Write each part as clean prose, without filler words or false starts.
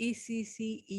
ECCE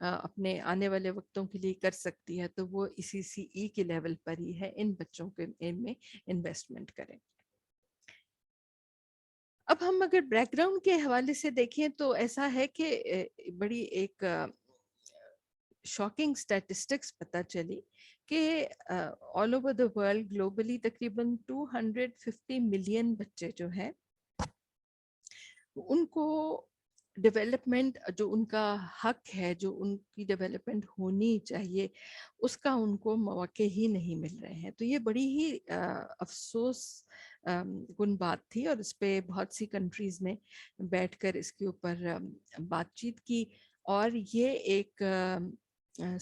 اپنے آنے والے وقتوں کے لیے کر سکتی ہے تو وہ ECCE کے لیول پر ہی ہے، ان بچوں کے میں انویسٹمنٹ کریں۔ اب ہم اگر بیک گراؤنڈ کے حوالے سے دیکھیں تو ایسا ہے کہ بڑی ایک شاکنگ اسٹیٹسٹکس پتہ چلی کہ all over the world globally تقریباً 250 ملین بچے جو ہیں ان کو ڈیولپمنٹ، جو ان کا حق ہے، جو ان کی ڈیولپمنٹ ہونی چاہیے، اس کا ان کو مواقع ہی نہیں مل رہے ہیں۔ تو یہ بڑی ہی افسوس کن بات تھی، اور اس پہ بہت سی کنٹریز نے بیٹھ کر اس کے اوپر بات چیت کی، اور یہ ایک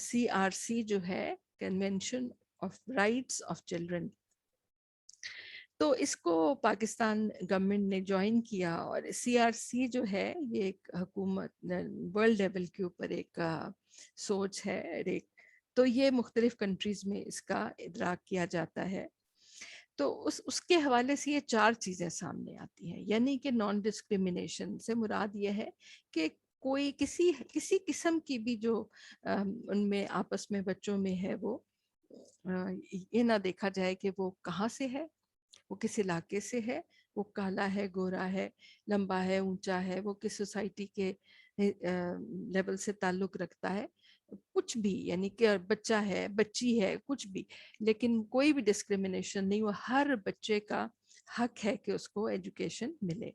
CRC جو ہے، convention of rights of children, تو اس کو پاکستان گورنمنٹ نے جوائن کیا، اور CRC جو ہے یہ ایک حکومت ورلڈ لیول کے اوپر ایک سوچ ہے ایک، تو یہ مختلف کنٹریز میں اس کا ادراک کیا جاتا ہے۔ تو اس کے حوالے سے یہ 4 چیزیں سامنے آتی ہیں، یعنی کہ نان ڈسکریمنیشن سے مراد یہ ہے کہ کوئی کسی قسم کی بھی جو ان میں آپس میں بچوں میں ہے، وہ یہ نہ دیکھا جائے کہ وہ کہاں سے ہے، وہ کس علاقے سے ہے، وہ کالا ہے، گورا ہے، لمبا ہے، اونچا ہے، وہ کس سوسائٹی کے لیول سے تعلق رکھتا ہے، کچھ بھی، یعنی کہ بچہ ہے، بچی ہے، کچھ بھی، لیکن کوئی بھی ڈسکریمنیشن نہیں، وہ ہر بچے کا حق ہے کہ اس کو ایجوکیشن ملے،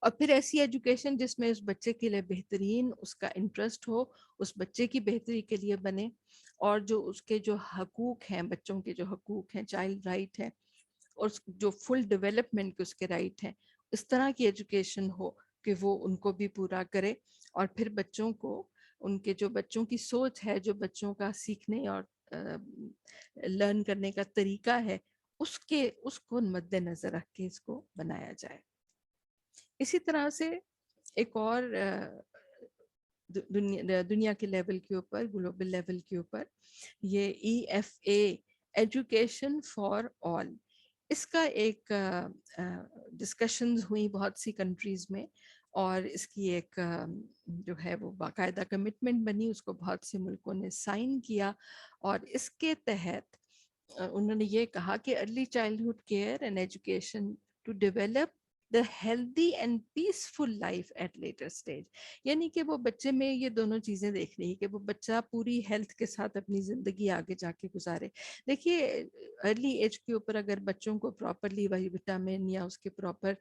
اور پھر ایسی ایجوکیشن جس میں اس بچے کے لیے بہترین اس کا انٹرسٹ ہو، اس بچے کی بہتری کے لیے بنے، اور جو اس کے جو حقوق ہیں، بچوں کے جو حقوق ہیں، چائلڈ رائٹ ہے، اور جو فل ڈیولپمنٹ کے اس کے رائٹ ہیں، اس طرح کی ایجوکیشن ہو کہ وہ ان کو بھی پورا کرے، اور پھر بچوں کو ان کے جو بچوں کی سوچ ہے، جو بچوں کا سیکھنے اور لرن کرنے کا طریقہ ہے، اس کو مد نظر رکھ کے اس کو بنایا جائے۔ اسی طرح سے ایک اور دنیا کے لیول کے اوپر، گلوبل لیول کے اوپر، یہ EFA ایجوکیشن فار آل، اس کا ایک ڈسکشنز ہوئی بہت سی کنٹریز میں، اور اس کی ایک جو ہے وہ باقاعدہ کمٹمنٹ بنی، اس کو بہت سے ملکوں نے سائن کیا، اور اس کے تحت انہوں نے یہ کہا کہ early childhood care and education to develop the healthy and peaceful life at later stage، یعنی کہ وہ بچے میں یہ دونوں چیزیں دیکھ رہی کہ وہ بچہ پوری ہیلتھ کے ساتھ اپنی زندگی آگے جا کے گزارے۔ دیکھیے ارلی ایج کے اوپر اگر بچوں کو پراپرلی وہی وٹامن یا اس کے پراپر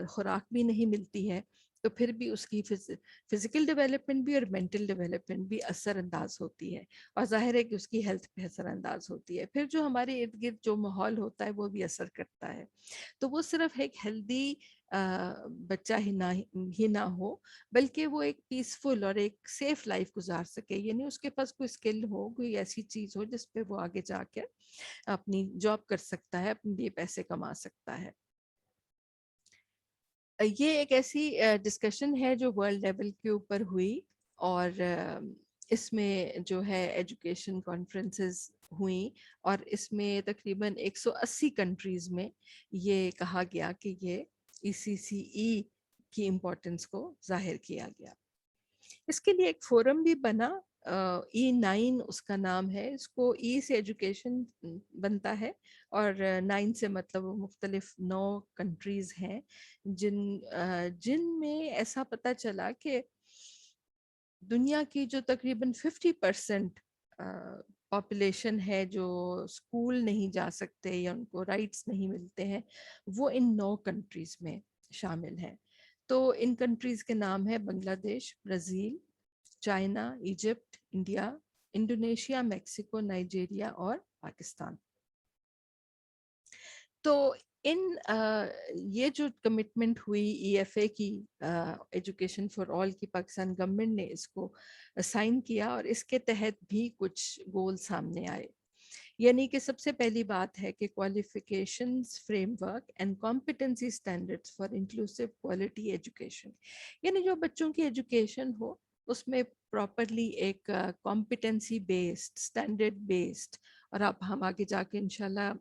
خوراک بھی نہیں ملتی ہے، تو پھر بھی اس کی فزیکل ڈیولپمنٹ بھی اور مینٹل ڈیولپمنٹ بھی اثر انداز ہوتی ہے، اور ظاہر ہے کہ اس کی ہیلتھ پہ اثر انداز ہوتی ہے، پھر جو ہمارے ارد گرد جو ماحول ہوتا ہے وہ بھی اثر کرتا ہے۔ تو وہ صرف ایک ہیلدی بچہ ہی نہ ہو، بلکہ وہ ایک پیسفل اور ایک سیف لائف گزار سکے، یعنی اس کے پاس کوئی اسکل ہو، کوئی ایسی چیز ہو جس پہ وہ آگے جا کے اپنی جاب کر سکتا ہے، اپنے لیے پیسے کما سکتا ہے۔ یہ ایک ایسی ڈسکشن ہے جو ورلڈ لیول کے اوپر ہوئی، اور اس میں جو ہے ایجوکیشن کانفرنسز ہوئیں، اور اس میں تقریباً 180 کنٹریز میں یہ کہا گیا کہ یہ ECCE کی امپورٹنس کو ظاہر کیا گیا۔ اس کے لیے ایک فورم بھی بنا، E9 اس کا نام ہے، اس کو E سے ایجوکیشن بنتا ہے، اور 9 سے مطلب مختلف 9 کنٹریز ہیں جن میں ایسا پتہ چلا کہ دنیا کی جو تقریباً 50% پاپولیشن ہے جو اسکول نہیں جا سکتے یا ان کو رائٹس نہیں ملتے ہیں، وہ ان 9 کنٹریز میں شامل ہیں۔ تو ان کنٹریز کے نام ہے بنگلہ دیش، Brazil, China, Egypt, India, Indonesia, Mexico, Nigeria اور پاکستان۔ تو یہ جو کمٹمنٹ ہوئی EFA کی، ایجوکیشن فار آل کی، پاکستان گورنمنٹ نے اس کو سائن کیا، اور اس کے تحت بھی کچھ گول سامنے آئے، یعنی کہ سب سے پہلی بات ہے کہ qualifications frame work and competency standards for inclusive quality education, یعنی جو بچوں کی ایجوکیشن ہو اس میں پراپرلی ایک کمپیٹنسی بیسڈ، اسٹینڈرڈ بیسڈ، اور اب ہم آگے جا کے انشاءاللہ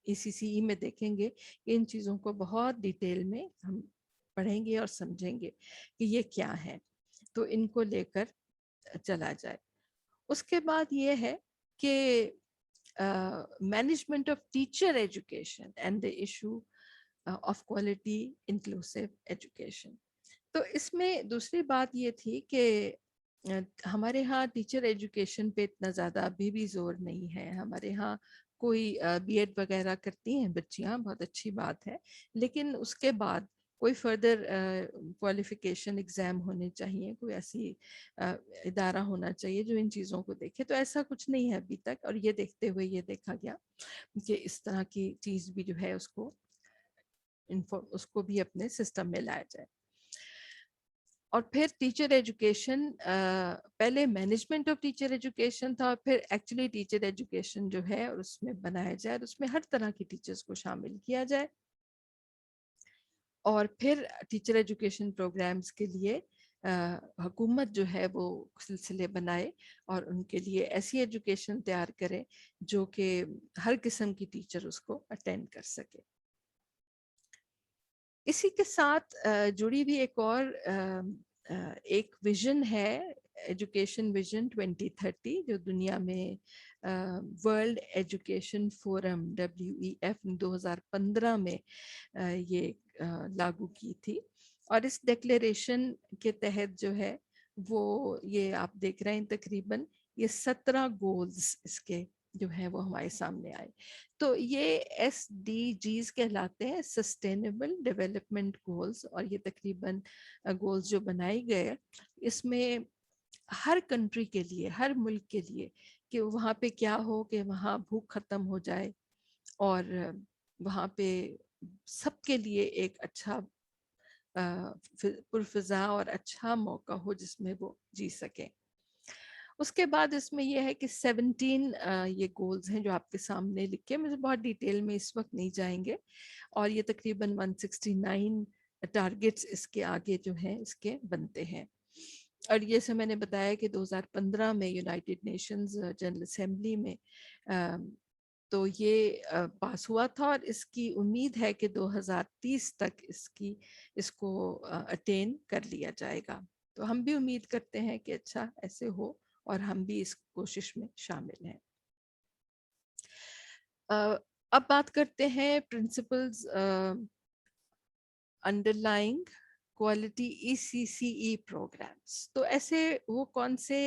ECCE میں دیکھیں گے کہ ان چیزوں کو بہت ڈیٹیل میں ہم پڑھیں گے اور سمجھیں گے کہ یہ کیا ہے۔ تو ان کو لے کر چلا جائے. اس کے بعد یہ ہے کہ management of teacher education and the issue of quality inclusive education. تو اس میں دوسری بات یہ تھی کہ ہمارے ہاں ٹیچر ایجوکیشن پہ اتنا زیادہ ابھی بھی زور نہیں ہے. ہمارے ہاں کوئی بی ایڈ وغیرہ کرتی ہیں بچیاں، بہت اچھی بات ہے، لیکن اس کے بعد کوئی فردر کوالیفیکیشن ایگزام ہونے چاہیے، کوئی ایسی ادارہ ہونا چاہیے جو ان چیزوں کو دیکھے. تو ایسا کچھ نہیں ہے ابھی تک، اور یہ دیکھتے ہوئے یہ دیکھا گیا کہ اس طرح کی چیز بھی جو ہے اس کو بھی اپنے سسٹم میں لایا جائے. اور پھر ٹیچر ایجوکیشن، پہلے مینجمنٹ آف ٹیچر ایجوکیشن تھا، اور پھر ایکچولی ٹیچر ایجوکیشن جو ہے اس میں بنایا جائے، اس میں ہر طرح کی ٹیچرز کو شامل کیا جائے. اور پھر ٹیچر ایجوکیشن پروگرامز کے لیے حکومت جو ہے وہ سلسلے بنائے اور ان کے لیے ایسی ایجوکیشن تیار کرے جو کہ ہر قسم کی ٹیچر اس کو اٹینڈ کر سکے. اسی کے ساتھ جڑی بھی ایک ویژن ہے، ایجوکیشن ویژن 2030، جو دنیا میں ورلڈ ایجوکیشن فورم WEF 2015 میں یہ لاگو کی تھی. اور اس ڈیکلیریشن کے تحت جو ہے وہ یہ آپ دیکھ رہے ہیں تقریباً یہ 17 گولز اس کے جو ہے وہ ہمارے سامنے آئے. تو یہ SDGs کہلاتے ہیں، سسٹینیبل ڈیولپمنٹ گولز. اور یہ تقریباً گولز جو بنائے گئے اس میں ہر کنٹری کے لیے، ہر ملک کے لیے کہ وہاں پہ کیا ہو کہ وہاں بھوک ختم ہو جائے، اور وہاں پہ سب کے لیے ایک اچھا پرفضا اور اچھا موقع ہو جس میں وہ جی سکیں. اس کے بعد اس میں یہ ہے کہ 17 یہ گولز ہیں جو آپ کے سامنے لکھے، مجھے بہت ڈیٹیل میں اس وقت نہیں جائیں گے. اور یہ تقریباً 169 ٹارگٹس اس کے آگے جو ہیں اس کے بنتے ہیں. اور یہ سے میں نے بتایا کہ 2015 میں یونائٹڈ نیشنز جنرل اسمبلی میں تو یہ پاس ہوا تھا، اور اس کی امید ہے کہ 2030 تک اس کو اٹین کر لیا جائے گا. تو ہم بھی امید کرتے ہیں کہ اچھا ایسے ہو اور ہم بھی اس کوشش میں شامل ہیں. اب بات کرتے ہیں پرنسپلز انڈرلائنگ کوالٹی ECCE پروگرامز. تو ایسے وہ کون سے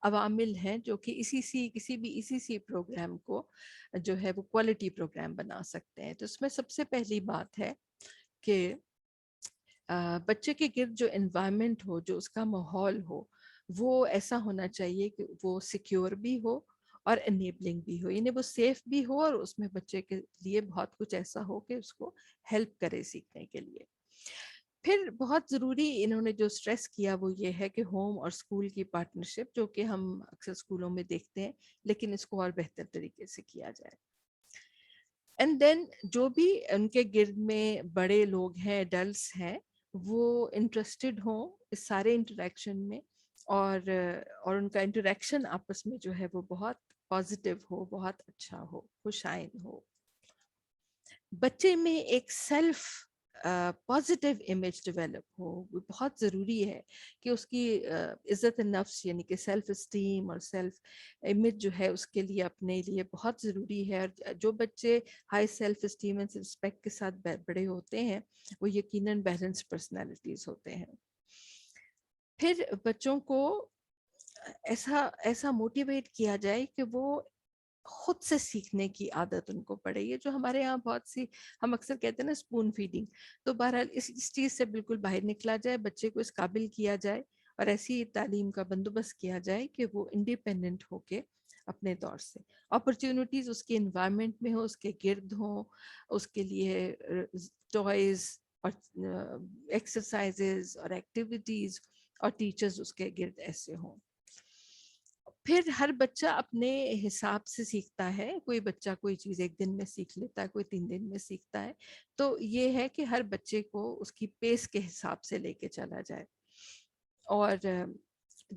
عوامل ہیں جو کہ کسی بھی ECC پروگرام کو جو ہے وہ کوالٹی پروگرام بنا سکتے ہیں. تو اس میں سب سے پہلی بات ہے کہ بچے کے گرد جو انوائرمنٹ ہو، جو اس کا ماحول ہو، وہ ایسا ہونا چاہیے کہ وہ سیکیور بھی ہو اور انیبلنگ بھی ہو، یعنی وہ سیف بھی ہو اور اس میں بچے کے لیے بہت کچھ ایسا ہو کہ اس کو ہیلپ کرے سیکھنے کے لیے. پھر بہت ضروری انہوں نے جو سٹریس کیا وہ یہ ہے کہ ہوم اور اسکول کی پارٹنرشپ، جو کہ ہم اکثر اسکولوں میں دیکھتے ہیں، لیکن اس کو اور بہتر طریقے سے کیا جائے. اینڈ دین جو بھی ان کے گرد میں بڑے لوگ ہیں، ایڈلٹس ہیں، وہ انٹرسٹڈ ہوں اس سارے انٹریکشن میں، اور ان کا انٹریکشن آپس میں جو ہے وہ بہت پازیٹیو ہو، بہت اچھا ہو، خوشائن ہو. بچے میں ایک سیلف پازیٹیو امیج ڈیولپ ہو. بہت ضروری ہے کہ اس کی عزت نفس یعنی کہ سیلف اسٹیم اور سیلف امیج جو ہے اس کے لیے اپنے لیے بہت ضروری ہے. اور جو بچے high self esteem and respect کے ساتھ بڑے ہوتے ہیں وہ یقیناً بیلنس پرسنالٹیز ہوتے ہیں. پھر بچوں کو ایسا موٹیویٹ کیا جائے کہ وہ خود سے سیکھنے کی عادت ان کو پڑے. یہ جو ہمارے یہاں بہت سی ہم اکثر کہتے ہیں نا اسپون فیڈنگ، تو بہرحال اس چیز سے بالکل باہر نکلا جائے، بچے کو اس قابل کیا جائے اور ایسی تعلیم کا بندوبست کیا جائے کہ وہ انڈیپینڈنٹ ہو کے اپنے دور سے اپرچونیٹیز اس کے انوائرمنٹ میں ہو، اس کے گرد ہوں، اس کے لیے ٹوائز اور ایکسرسائزز اور ایکٹیویٹیز اور ٹیچرز اس کے گرد ایسے ہوں. پھر ہر بچہ اپنے حساب سے سیکھتا ہے. کوئی بچہ کوئی چیز 1 دن میں سیکھ لیتا ہے، کوئی 3 دن میں سیکھتا ہے. تو یہ ہے کہ ہر بچے کو اس کی پیس کے حساب سے لے کے چلا جائے، اور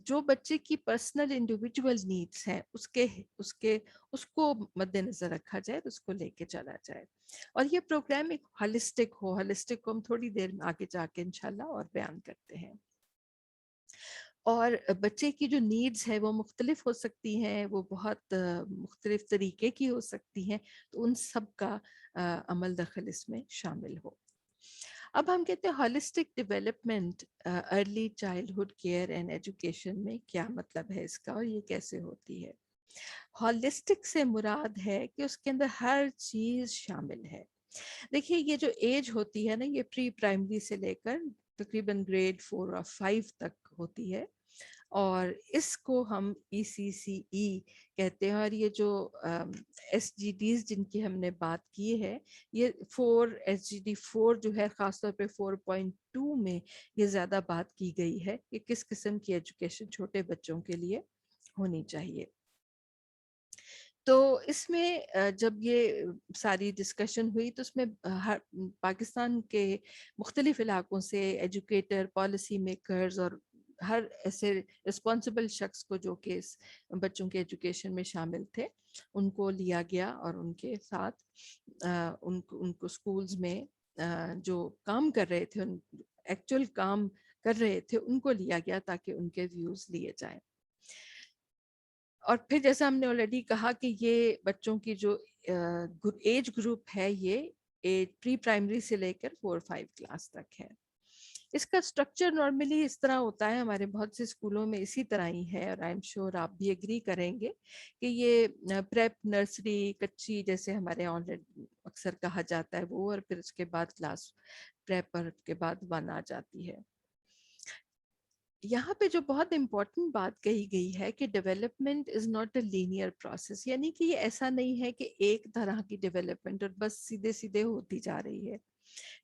جو بچے کی پرسنل انڈیویجول نیڈس ہیں اس کو مد نظر رکھا جائے، تو اس کو لے کے چلا جائے. اور یہ پروگرام ایک ہالسٹک کو ہم تھوڑی دیر میں آگے جا کے انشاءاللہ اور بیان کرتے ہیں. اور بچے کی جو نیڈز ہے وہ مختلف ہو سکتی ہیں، وہ بہت مختلف طریقے کی ہو سکتی ہیں، تو ان سب کا عمل دخل اس میں شامل ہو۔ اب ہم کہتے ہیں holistic development early childhood care and education میں کیا مطلب ہے اس کا اور یہ کیسے ہوتی ہے؟ ہالسٹک سے مراد ہے کہ اس کے اندر ہر چیز شامل ہے۔ دیکھیے یہ جو ایج ہوتی ہے نا، یہ پری پرائمری سے لے کر تقریباً گریڈ 4 اور 5 تک ہوتی ہے، اور اس کو ہم ECCE کہتے ہیں۔ اور یہ جو SGDs جن کی ہم نے بات کی ہے، یہ 4 SGD 4 جو ہے، خاص طور پہ 4.2 میں یہ زیادہ بات کی گئی ہے کہ کس قسم کی ایجوکیشن چھوٹے بچوں کے لیے ہونی چاہیے۔ تو اس میں جب یہ ساری ڈسکشن ہوئی تو اس میں پاکستان کے مختلف علاقوں سے ایجوکیٹر، پالیسی میکرز اور ہر ایسے رسپانسبل شخص کو جو کہ اس بچوں کے ایجوکیشن میں شامل تھے، ان کو لیا گیا اور ان کے ساتھ ان کو اسکولز میں جو کام کر رہے تھے، ایکچوئل کام کر رہے تھے، ان کو لیا گیا تاکہ ان کے ویوز لیے جائیں۔ اور پھر جیسا ہم نے آلریڈی کہا کہ یہ بچوں کی جو ایج گروپ ہے، یہ پری پرائمری سے لے کر 4-5 کلاس تک ہے۔ اس کا سٹرکچر نارملی اس طرح ہوتا ہے، ہمارے بہت سے اسکولوں میں اسی طرح ہی ہے، اور آئی ایم شیور آپ بھی ایگری کریں گے کہ یہ پریپ، نرسری، کچی جیسے ہمارے آلریڈی اکثر کہا جاتا ہے وہ، اور پھر اس کے بعد کلاس پریپ اور کے بعد 1 آ جاتی ہے۔ یہاں پہ جو بہت امپورٹنٹ بات کہی گئی ہے کہ development is not a linear process, یعنی کہ یہ ایسا نہیں ہے کہ ایک طرح کی ڈیولپمنٹ اور بس سیدھے سیدھے ہوتی جا رہی ہے۔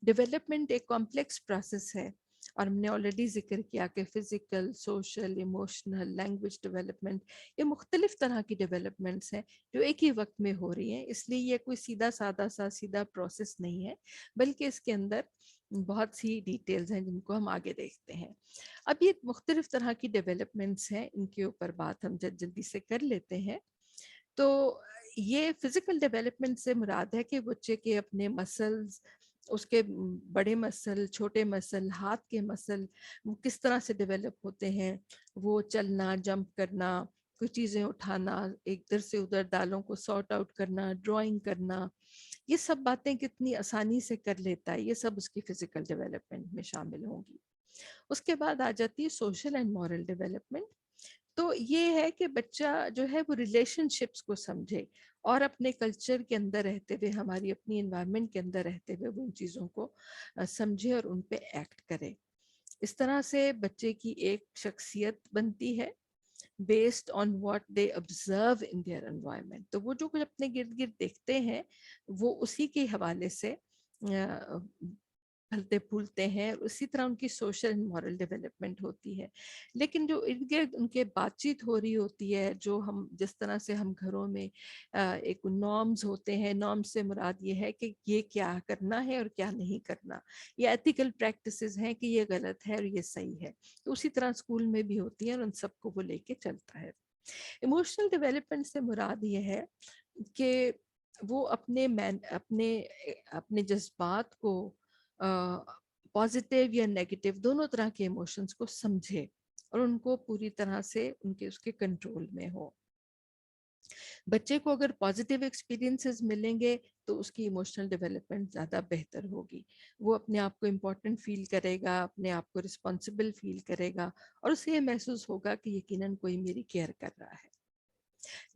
ڈیولپمنٹ ایک کمپلیکس پروسیس ہے، اور ہم نے آلریڈی ذکر کیا کہ physical, social, emotional, language development, یہ مختلف طرح کی ڈیولپمنٹس ہیں جو ایک ہی وقت میں ہو رہی ہیں۔ اس لیے یہ کوئی سیدھا پروسیس نہیں ہے، بلکہ اس کے اندر بہت سی ڈیٹیلز ہیں جن کو ہم آگے دیکھتے ہیں۔ اب یہ مختلف طرح کی ڈیولپمنٹس ہیں، ان کے اوپر بات ہم جلدی سے کر لیتے ہیں۔ تو یہ فزیکل ڈیولپمنٹ سے مراد ہے کہ بچے کے اپنے مسلز، اس کے بڑے مسل، چھوٹے مسل، ہاتھ کے مسل، وہ کس طرح سے ڈیولپ ہوتے ہیں، وہ چلنا، جمپ کرنا، کوئی چیزیں اٹھانا، ایک ادھر سے ادھر دالوں کو سارٹ آؤٹ کرنا، ڈرائنگ کرنا، یہ سب باتیں کتنی آسانی سے کر لیتا ہے، یہ سب اس کی فزیکل ڈیولپمنٹ میں شامل ہوں گی۔ اس کے بعد آ جاتی ہے سوشل اینڈ مورل ڈیولپمنٹ۔ تو یہ ہے کہ بچہ جو ہے وہ ریلیشن شپس کو سمجھے، اور اپنے کلچر کے اندر رہتے ہوئے، ہماری اپنی انوائرمنٹ کے اندر رہتے ہوئے، وہ ان چیزوں کو سمجھے اور ان پہ ایکٹ کرے۔ اس طرح سے بچے کی ایک شخصیت بنتی ہے based on what they observe in their environment. تو وہ جو کچھ اپنے گرد گرد دیکھتے ہیں، وہ اسی کے حوالے سے پھلتے پھولتے ہیں، اسی طرح ان کی سوشل اینڈ مورل ڈیولپمنٹ ہوتی ہے۔ لیکن جو ارد گرد ان کے بات چیت ہو رہی ہوتی ہے، جو ہم جس طرح سے ہم گھروں میں ایک نارمز ہوتے ہیں، نارمز سے مراد یہ ہے کہ یہ کیا کرنا ہے اور کیا نہیں کرنا، یہ ایتھیکل پریکٹسز ہیں کہ یہ غلط ہے اور یہ صحیح ہے، تو اسی طرح اسکول میں بھی ہوتی ہیں اور ان سب کو وہ لے کے چلتا ہے۔ ایموشنل ڈیولپمنٹ سے مراد یہ ہے کہ وہ اپنے جذبات کو پازیٹیو یا نیگیٹو دونوں طرح کے ایموشنز کو سمجھے، اور ان کو پوری طرح سے اس کے کنٹرول میں ہو۔ بچے کو اگر پازیٹیو ایکسپیرینسز ملیں گے تو اس کی ایموشنل ڈیولپمنٹ زیادہ بہتر ہوگی، وہ اپنے آپ کو امپورٹنٹ فیل کرے گا، اپنے آپ کو رسپانسبل فیل کرے گا، اور اسے یہ محسوس ہوگا کہ یقیناً کوئی میری کیئر کر رہا ہے۔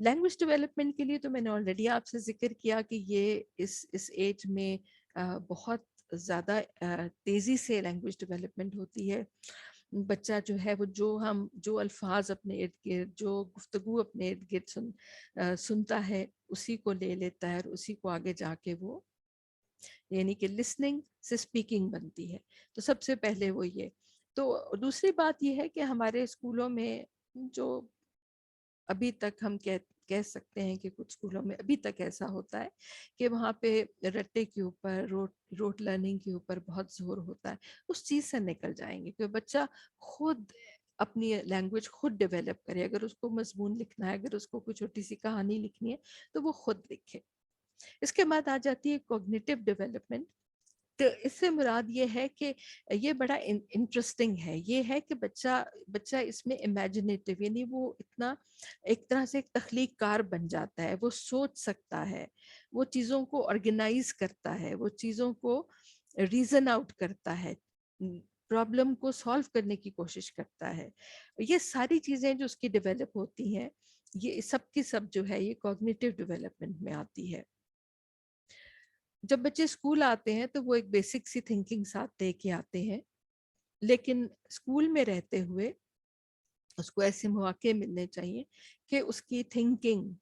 لینگویج ڈیولپمنٹ کے لیے تو میں نے آلریڈی آپ سے ذکر کیا کہ یہ اس ایج میں بہت زیادہ تیزی سے لینگویج ڈیولپمنٹ ہوتی ہے۔ بچہ جو ہے وہ جو الفاظ اپنے ارد گرد، جو گفتگو اپنے ارد گرد سنتا ہے، اسی کو لے لیتا ہے، اور اسی کو آگے جا کے وہ، یعنی کہ لسننگ سے اسپیکنگ بنتی ہے۔ تو سب سے پہلے وہ یہ۔ تو دوسری بات یہ ہے کہ ہمارے اسکولوں میں جو ابھی تک ہم کہہ سکتے ہیں کہ کچھ اسکولوں میں ابھی تک ایسا ہوتا ہے کہ وہاں پہ رٹے کے اوپر، روٹ لرننگ کے اوپر بہت زور ہوتا ہے۔ اس چیز سے نکل جائیں گے کہ بچہ خود اپنی لینگویج خود ڈیولپ کرے، اگر اس کو مضمون لکھنا ہے، اگر اس کو کوئی چھوٹی سی کہانی لکھنی ہے تو وہ خود لکھے۔ اس کے بعد آ جاتی ہے کوگنیٹو ڈیولپمنٹ۔ تو اس سے مراد یہ ہے کہ یہ بڑا انٹرسٹنگ ہے، یہ ہے کہ بچہ اس میں امیجنیٹو، یعنی وہ اتنا ایک طرح سے ایک تخلیق کار بن جاتا ہے، وہ سوچ سکتا ہے، وہ چیزوں کو آرگنائز کرتا ہے، وہ چیزوں کو ریزن آؤٹ کرتا ہے، پرابلم کو سالو کرنے کی کوشش کرتا ہے. یہ ساری چیزیں جو اس کی ڈیولپ ہوتی ہیں، یہ سب کی سب جو ہے یہ کوگنیٹو ڈیولپمنٹ میں آتی ہے. جب بچے اسکول آتے ہیں تو وہ ایک بیسک سی تھنکنگ ساتھ دے کے آتے ہیں، لیکن اسکول میں رہتے ہوئے اس کو ایسے مواقع ملنے چاہیے کہ اس کی تھنکنگ،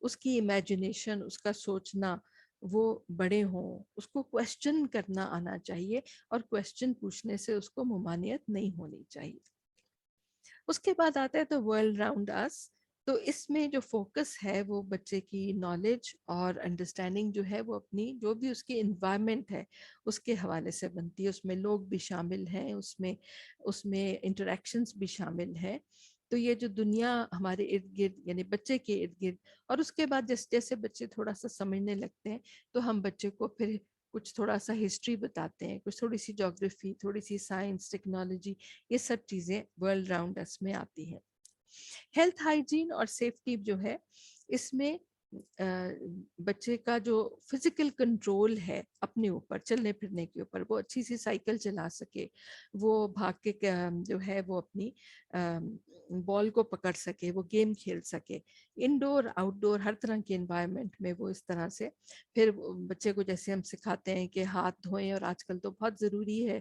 اس کی امیجنیشن، اس کا سوچنا وہ بڑے ہوں، اس کو کویسچن کرنا آنا چاہیے، اور کویسچن پوچھنے سے اس کو ممانعت نہیں ہونی چاہیے. اس کے بعد آتا ہے تو ورلڈ راؤنڈ اس. تو اس میں جو فوکس ہے وہ بچے کی نالج اور انڈرسٹینڈنگ جو ہے وہ اپنی جو بھی اس کی انوائرمنٹ ہے اس کے حوالے سے بنتی ہے. اس میں لوگ بھی شامل ہیں، اس میں انٹریکشنز بھی شامل ہیں. تو یہ جو دنیا ہمارے ارد گرد یعنی بچے کے ارد گرد، اور اس کے بعد جیسے جیسے بچے تھوڑا سا سمجھنے لگتے ہیں تو ہم بچے کو پھر کچھ تھوڑا سا ہسٹری بتاتے ہیں، کچھ تھوڑی سی جغرافی، تھوڑی سی سائنس، ٹیکنالوجی، یہ سب چیزیں ورلڈ راؤنڈ اس میں آتی ہیں. ہیلتھ ہائیجین اور سیفٹی جو ہے اس میں بچے کا جو فزیکل کنٹرول ہے اپنے اوپر، چلنے پھرنے کے اوپر، وہ اچھی سی سائیکل چلا سکے، وہ بھاگ کے جو ہے وہ اپنی بال کو پکڑ سکے، وہ گیم کھیل سکے، انڈور آؤٹ ڈور ہر طرح کے انوائرمنٹ میں وہ اس طرح سے. پھر بچے کو جیسے ہم سکھاتے ہیں کہ ہاتھ دھوئیں، اور آج کل تو بہت ضروری ہے،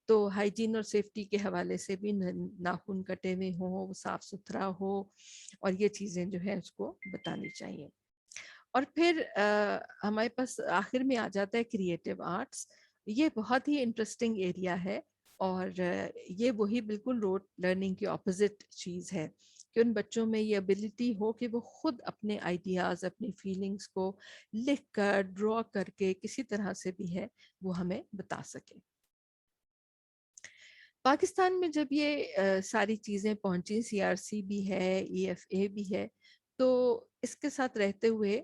تو ہائیجین اور سیفٹی کے حوالے سے بھی ناخن کٹے ہوئے ہوں، صاف ستھرا ہو، اور یہ چیزیں جو ہے اس کو بتانی چاہیے. اور پھر ہمارے پاس آخر میں آ جاتا ہے کریٹیو آرٹس. یہ بہت ہی انٹرسٹنگ ایریا ہے، اور یہ وہی بالکل روٹ لرننگ کی اپوزٹ چیز ہے کہ ان بچوں میں یہ ابیلٹی ہو کہ وہ خود اپنے آئیڈیاز، اپنی فیلنگز کو لکھ کر، ڈرا کر کے، کسی طرح سے بھی ہے وہ ہمیں بتا سکے. پاکستان میں جب یہ ساری چیزیں پہنچی، سی آر سی بھی ہے، ای ایف اے بھی ہے، تو اس کے ساتھ رہتے ہوئے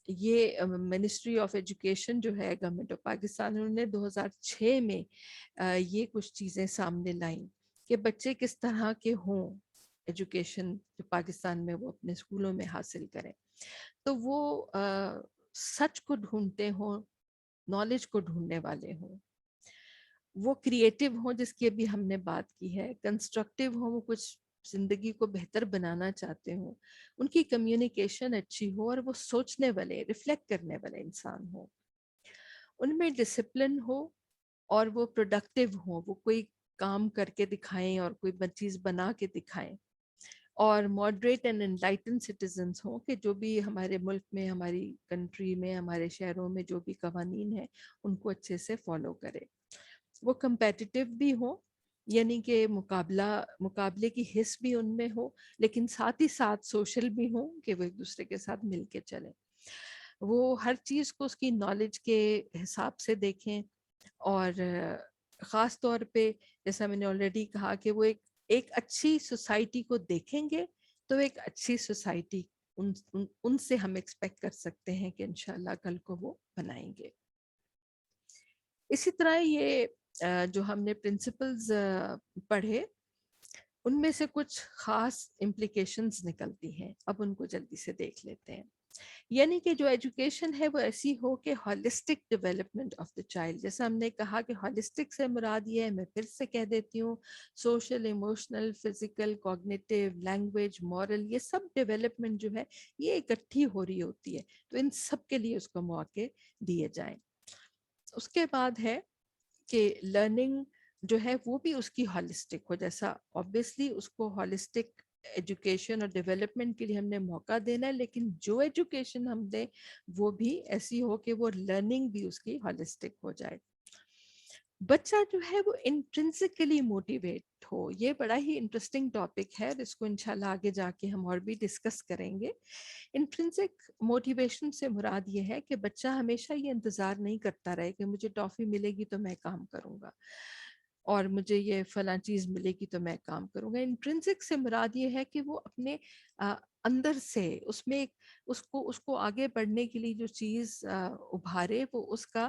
یہ منسٹری آف ایجوکیشن جو ہے گورنمنٹ آف پاکستان، انہوں نے 2006 میں یہ کچھ چیزیں سامنے لائیں کہ بچے کس طرح کے ہوں، ایجوکیشن جو پاکستان میں وہ اپنے اسکولوں میں حاصل کریں. تو وہ سچ کو ڈھونڈتے ہوں، نالج کو ڈھونڈنے والے ہوں، وہ کریٹیو ہوں جس کی ابھی ہم نے بات کی ہے، کنسٹرکٹیو ہوں، وہ کچھ زندگی کو بہتر بنانا چاہتے ہوں، ان کی کمیونیکیشن اچھی ہو، اور وہ سوچنے والے، ریفلیکٹ کرنے والے انسان ہوں، ان میں ڈسپلن ہو، اور وہ پروڈکٹیو ہوں، وہ کوئی کام کر کے دکھائیں اور کوئی چیز بنا کے دکھائیں، اور ماڈریٹ اینڈ انلائٹن سٹیزنس ہوں کہ جو بھی ہمارے ملک میں، ہماری کنٹری میں، ہمارے شہروں میں جو بھی قوانین ہیں ان کو اچھے سے فالو کرے. وہ کمپیٹیٹیو بھی ہوں، یعنی کہ مقابلے کی حس بھی ان میں ہو، لیکن ساتھ ہی ساتھ سوشل بھی ہوں کہ وہ ایک دوسرے کے ساتھ مل کے چلیں. وہ ہر چیز کو اس کی نالج کے حساب سے دیکھیں، اور خاص طور پہ جیسا میں نے آلریڈی کہا کہ وہ ایک اچھی سوسائٹی کو دیکھیں گے تو ایک اچھی سوسائٹی ان سے ہم ایکسپیکٹ کر سکتے ہیں کہ انشاءاللہ کل کو وہ بنائیں گے. اسی طرح یہ جو ہم نے پرنسپلز پڑھے ان میں سے کچھ خاص امپلیکیشنز نکلتی ہیں، اب ان کو جلدی سے دیکھ لیتے ہیں. یعنی کہ جو ایجوکیشن ہے وہ ایسی ہو کہ holistic development of the child, جیسا ہم نے کہا کہ ہالسٹک سے مراد یہ ہے، میں پھر سے کہہ دیتی ہوں، social, emotional, physical, cognitive, language, moral, یہ سب ڈیولپمنٹ جو ہے یہ اکٹھی ہو رہی ہوتی ہے، تو ان سب کے لیے اس کو مواقع دیے جائیں. اس کے بعد ہے کہ لرننگ جو ہے وہ بھی اس کی ہالسٹک ہو، جیسا obviously اس کو ہالسٹک ایجوکیشن اور ڈیولپمنٹ کے لیے ہم نے موقع دینا ہے، لیکن جو ایجوکیشن ہم دیں وہ بھی ایسی ہو کہ وہ لرننگ بھی اس کی ہالسٹک ہو جائے. بچہ جو ہے وہ انٹرنسکلی موٹیویٹ ہو، یہ بڑا ہی انٹرسٹنگ ٹاپک ہے، اور اس کو انشاءاللہ آگے جا کے ہم اور بھی ڈسکس کریں گے. انٹرنسک موٹیویشن سے مراد یہ ہے کہ بچہ ہمیشہ یہ انتظار نہیں کرتا رہے کہ مجھے ٹافی ملے گی تو میں کام کروں گا، اور مجھے یہ فلاں چیز ملے گی تو میں کام کروں گا. انٹرنسک سے مراد یہ ہے کہ وہ اپنے اندر سے اس میں اس کو آگے بڑھنے کے لیے جو چیز ابھارے، وہ اس کا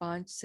5